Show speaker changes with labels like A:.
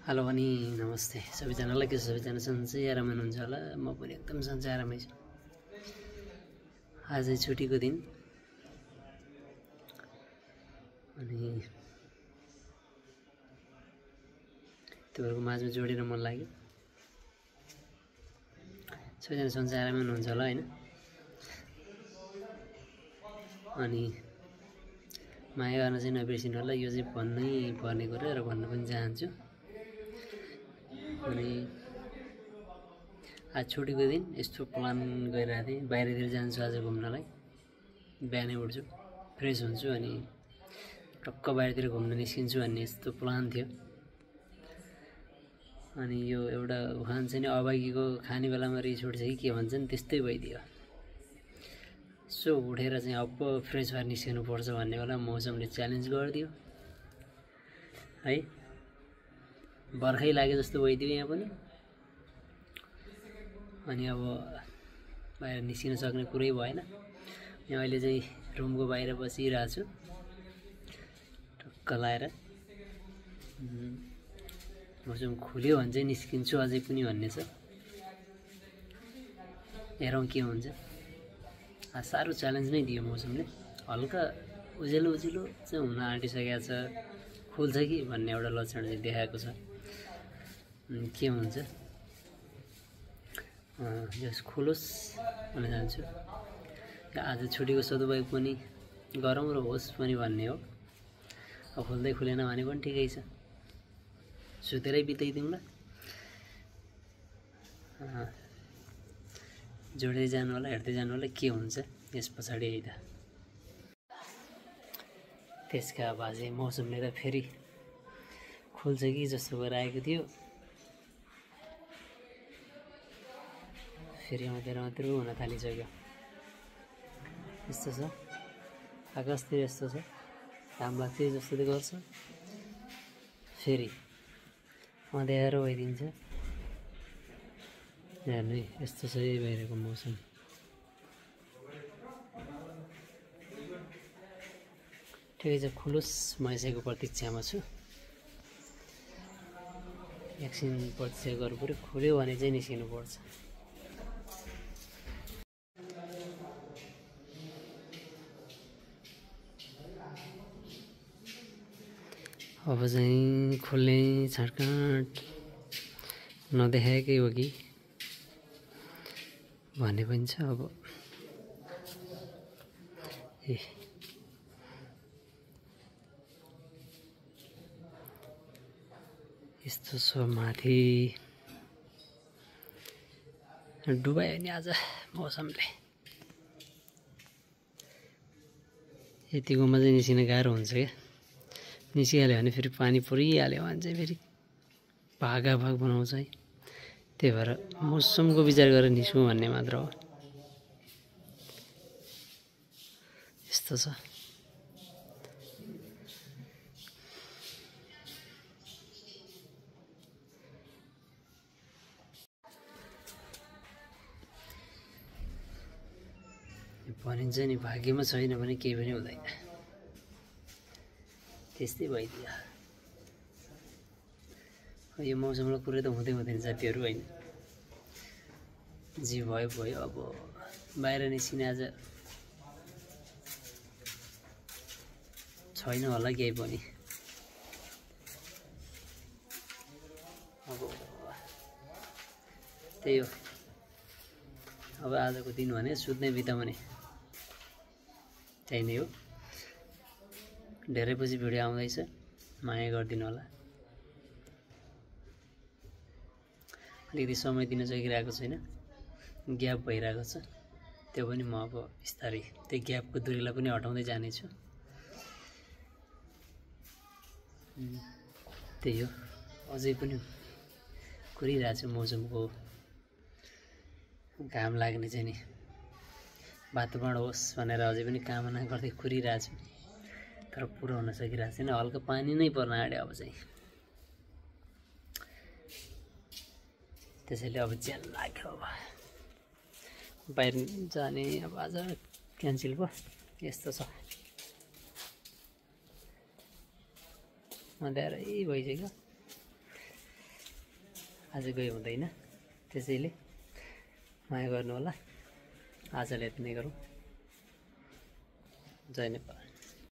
A: Hello अनि नमस्ते सबैजनालाई। के सबैजना सन्चै आरामै हुनुहुन्छ होला? म पनि एकदम सन्चै आरामै छु। आज छुट्टीको दिन अनि तपाईँहरूको माझमा जोडेर मन लाग्यो। सबैजना सन्चै आरामै हुनुहुन्छ होला हैन? अनि माया गर्न चाहिँ नबिर्सिनु होला। यो चाहिँ भन्नै पर्ने कुरा र भन्न पनि चाहन्छु। अनि आज छुट्टीको दिन यस्तो प्लान गरिरहेको थिएँ, बाहिरतिर जान्छु आज घुम्नलाई। बिहानै उठ्छु, फ्रेस हुन्छु अनि टक्क बाहिरतिर घुम्न निस्किन्छु भन्ने यस्तो प्लान थियो। अनि यो एउटा उखान चाहिँ नि अभागीको खाने बेलामा रिस उठ्छ कि के भन्छ नि, त्यस्तै भइदियो। सो उठेर चाहिँ अब फ्रेस भएर निस्किनुपर्छ भन्ने बेला मौसमले च्यालेन्ज गरिदियो है। बर्खै लागे जस्तो भइदियो यहाँ पनि। अनि अब बाहिर निस्किन सक्ने कुरै भएन। यहाँ अहिले चाहिँ रुमको बाहिर बसिरहेको छु टक्क लाएर। मौसम खुल्यो भने चाहिँ निस्किन्छु अझै पनि भन्ने छ। हेरौँ के हुन्छ। साह्रो च्यालेन्ज नै दियो मौसमले। हल्का उजेलो उजेलो चाहिँ हुन आँटिसकेको छ, खुल्छ कि भन्ने एउटा लक्षण चाहिँ देखाएको छ। के हुन्छ जस खुलोस् भन्न चाहन्छु। आज छुट्टीको सदुपयोग पनि गरौँ र होस् पनि भन्ने हो। अब खुल्दै खुलेन भने पनि ठिकै छ, सुतेरै बिताइदिउँला। जोड्दै जानु होला, हेर्दै जानु होला के हुन्छ यस पछाडि। है त त्यसका बाजे मौसमले त फेरि खुल्छ कि जस्तो भएर आएको थियो। फेरि मात्र हुन थालिसक्यो। यस्तो छ, आकाशतिर यस्तो छ, घाम लाग्छ जस्तो त गर्छ, फेरि अँध्यारो भइदिन्छ। हेर्नु यस्तो छ बाहिरको मौसम। ठिकै छ, खुलोस्। म यसैको प्रतीक्षामा छु। एकछिन प्रतीक्षा गर्नु पऱ्यो, खुल्यो भने चाहिँ निस्किनु पर्छ। अब चाहिँ खुल्ने छाँटकाँट नदेखाएकै हो कि भन्ने पनि छ। अब यस्तो छ, माथि डुबायो नि आज मौसमले। यतिकोमा चाहिँ निस्किन गाह्रो हुन्छ क्या। निस्किहाल्यो भने फेरि पानी परिहाल्यो भने चाहिँ फेरि भागा भाग बनाउँछ है। त्यही भएर मौसमको विचार गरेर निस्कौँ भन्ने मात्र हो। यस्तो छ। भनिन्छ नि भाग्यमा छैन भने केही पनि हुँदैन। त्यस्तै भइदियो। यो मौसमको कुरो त हुँदै हुँदैन साथीहरू होइन। जे भयो भयो। अब बाहिर निस्किने आज छैन होला केही पनि। अब त्यही हो। अब आजको दिन भने सुत्नै बिताउने त्यही नै हो। धेरै पछि भिडियो आउँदैछ, माया गरिदिनु होला। अलिकति समय दिन सकिरहेको छैन, ग्याप भइरहेको छ। त्यो पनि म अब बिस्तारै त्यो ग्यापको दूरीलाई पनि हटाउँदै जानेछु। त्यही हो। अझै पनि कुरिरहेको छु मौसमको घाम लाग्ने चाहिँ नि वातावरण होस् भनेर अझै पनि कामना गर्दै कुरिरहेको छु। तर पुरा हुन सकिरहेको छैन। हल्का पानी नै पर्न आँट्यो अब चाहिँ। त्यसैले अब ज्यान लाग्यो। अब बाहिर जाने अब आज क्यान्सल भयो। यस्तो छ, अँध्यारै भइसक्यो। आज गइ हुँदैन, त्यसैले माया गर्नु होला। आजलाई यति नै गरौँ। जय नेपाल।